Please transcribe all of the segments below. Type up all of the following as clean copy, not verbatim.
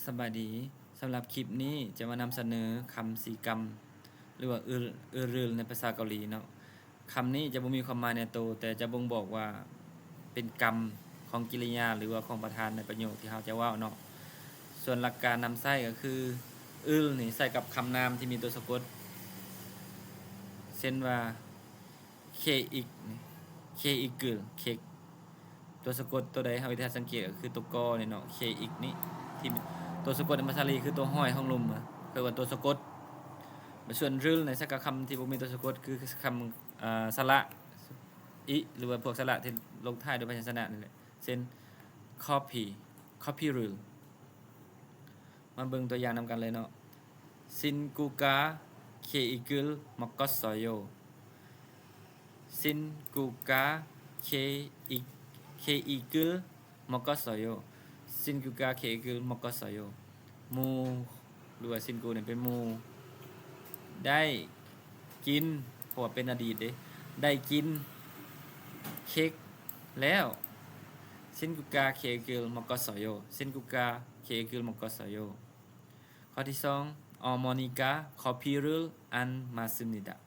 สบายดีสำหรับคลิปนี้จะมานำเสนอคำ4กรรมหรือว่ารือในภาษาเกาหลีเนาะคำนี้จะบ่มีความหมายในตัวแต่จะบ่งบอกว่าเป็นกรรมของกิริยาหรือว่าของประธานในประโยคที่เราจะเว้าเนาะส่วนหลักการนำใช้ก็คือนี่ใส่กับคำนามที่มีตัวสะกดเช่นว่าเคอีกเคอีกเคกตัวสะกดตัวใดเฮาวิธีสังเกตก็คือตัวกอนี่เนาะเคอีกนี่ที่ตัวสะกดในภาษาลีคือตัวห้อยห้องลมคือว่าตัวสะกดส่วนรึในสักคำที่บ่มีตัวสะกดคือคำสระอิหรือว่าพวกสระที่ลงท้ายด้วยพยัญชนะนี่แหละเช่น copy รึมาเบิ่งตัวอย่างนำกันเลยเนาะซินกูกาเคอีกลมักกอสโยซินกูกาเคอีกลมักกอสโยซินกูกาเคอีกลมักกอสโยมูหรือว่าซินกูเนี่ยเป็นมูได้กินเพราะว่าเป็นอดีตเด้ได้กินเค้กแล้วซินกูกาเคอีกลมักกอสโยซินกูกาเคอีกลมักกอสโยข้อที่2어머니가 커피를 안 마십니다.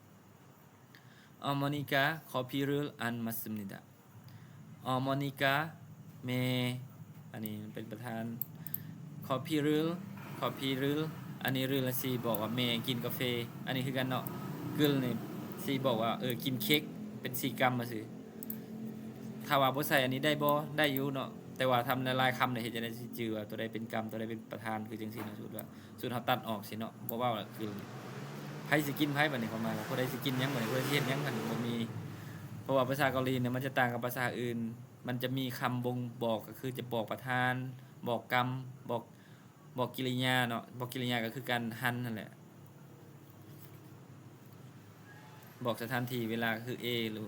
어머니가 커피를 안 마십니다. 어머니가 매อันนี้เป็นประธาน 커피를อันนี้รือละซีบอกว่าเมกินกาแฟอันนี้คือกันเนาะกึลนี่ซีบอกว่ากินเค้กเป็น4กรัมมาสิถ้าว่าบ่ใส่อันนี้ได้บ่ได้อยู่เนาะแต่ว่าทำในลายคำเนี่ยเฮ็ดจะได้สิจือว่าตัวใดเป็นกรรมตัวใดเป็นประธานคือจังซี่เนาะสุดว่าสุดเฮาตัดออกสิเนาะบ่เว้าล่ะคือไผสิกินไผบัดนี้ประมาณว่าผู้ใดสิกินหยังบัดนี้ผู้ใดสิเฮ็ดหยังบัดนี้บ่มีเพราะว่าภาษาเกาหลีเนี่ยมันจะต่างกับภาษาอื่นมันจะมีคำบ่งบอกก็คือจะบอกประธานบอกกรรมบอกกิริยาเนาะบอกกิริยาก็คือการหันนั่นแหละบอกสถานที่เวลาคือ A หรื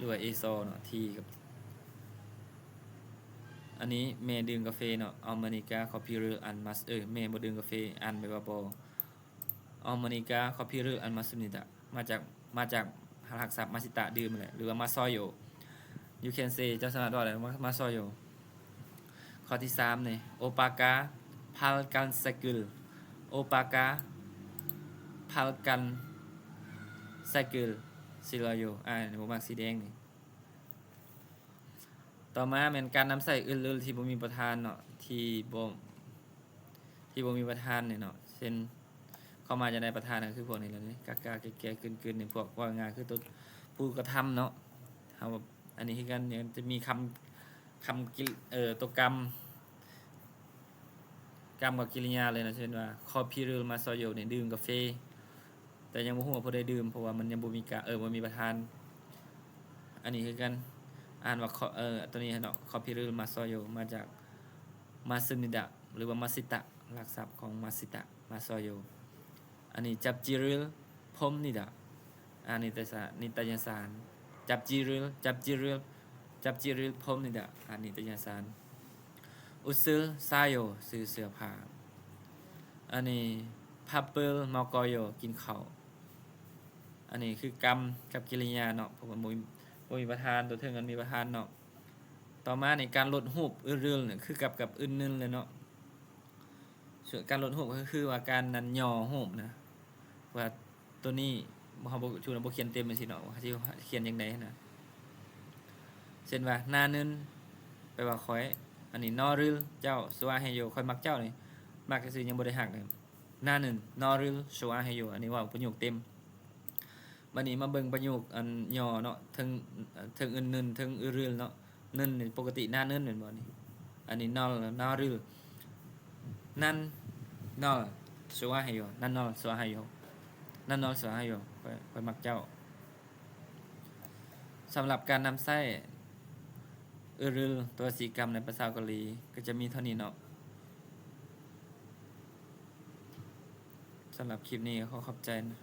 อว่า A ซอเนาะ T กับอันนี้เมย์ดื่มกาแฟเนาะอเมริกาคอฟฟี่หรืออันมัสเมย์บ่ดื่มกาแฟอันไปว่าบ่อเมริกาคอฟฟี่หรืออันมัสนิตะมาจากหักศัพท์มาสิตะดื่มแหละหรือว่ามาซอยโย you can say เจ้าสนะว่าอะไรมาซอยโยข้อที่3นี่โอปากาพัลกันสกิลโอปากาพัลกันสกิลสิลอยโยบ่มักสีแดงนี่ต่อมาเป็นการนำใส่อื่นๆที่บ่มีประธานเนาะที่บ่มีประธานเนี่ยเนาะเช่นเข้ามาจะได้ประธานก็คือพวกนี้แหละนี่กากาแก่ๆกึนๆนี่พวกว่าง่ายคือตัวผู้กระทำเนาะเฮาอันนี้คือกันเนี่ยจะมีคำตัวกรรมกับกิริยาเลยนะเช่นว่าคอพีรึมาซอยโยเนี่ยดื่มกาแฟแต่ยังบ่ฮู้ว่าผู้ใดดื่มเพราะว่ามันยังบ่มีบ่มีประธานอันนี้คือกันอ่านว่าตัวนี้เนาะคอพิรึมาซอยโยมาจากมาซึนิดะหรือว่ามาสิตะหลักศัพท์ของมาสิตะมาซอยโยอันนี้จับจิรึพมนิดะอันนี้นิตยสารจับจิรึพมนิดะอันนี้นิตยสารอุซึซายโยซื้อเสื้อผ้าอันนี้พับเปิลมอกอยโยกินข้าวอันนี้คือกรรมกับกิริยาเนาะเพราะว่ามีประธานตัวเทิงกันมีประธานเนาะต่อมาในการลดรูปอื่นๆเนี่ยคือกับอื่นนึงเลยเนาะส่วนการลดรูปก็คือว่าการนั้นย่อรูปนะว่าตัวนี้เฮาบ่ชูบ่เขียนเต็มจังซี่เนาะว่าสิเขียนจังได๋นะเช่นว่าหน้านึนแปลว่าข้อยอันนี้นอรึเจ้าสวาเฮโยข้อยมักเจ้านี่มักซื่อยังบ่ได้ฮักเลยหน้านึนนอรึสวาเฮโยอันนี้ว่าประโยคเต็มบัดนี้มาเบิ่งประโยคอันย่อเนาะถึงอื่นนึนถึงอื่นเนาะนึนนี่ปกติหน้านึนแม่นบ่นี่อันนี้นอรึนั่นนอสวาเฮโยนั่นนอสวาเฮโยนั่นนอสวาเฮโยข้อยมักเจ้าสำหรับการนำใช้ตัว4กรรมในภาษาเกาหลีก็จะมีเท่านี้เนาะสำหรับคลิปนี้ขอขอบใจนะ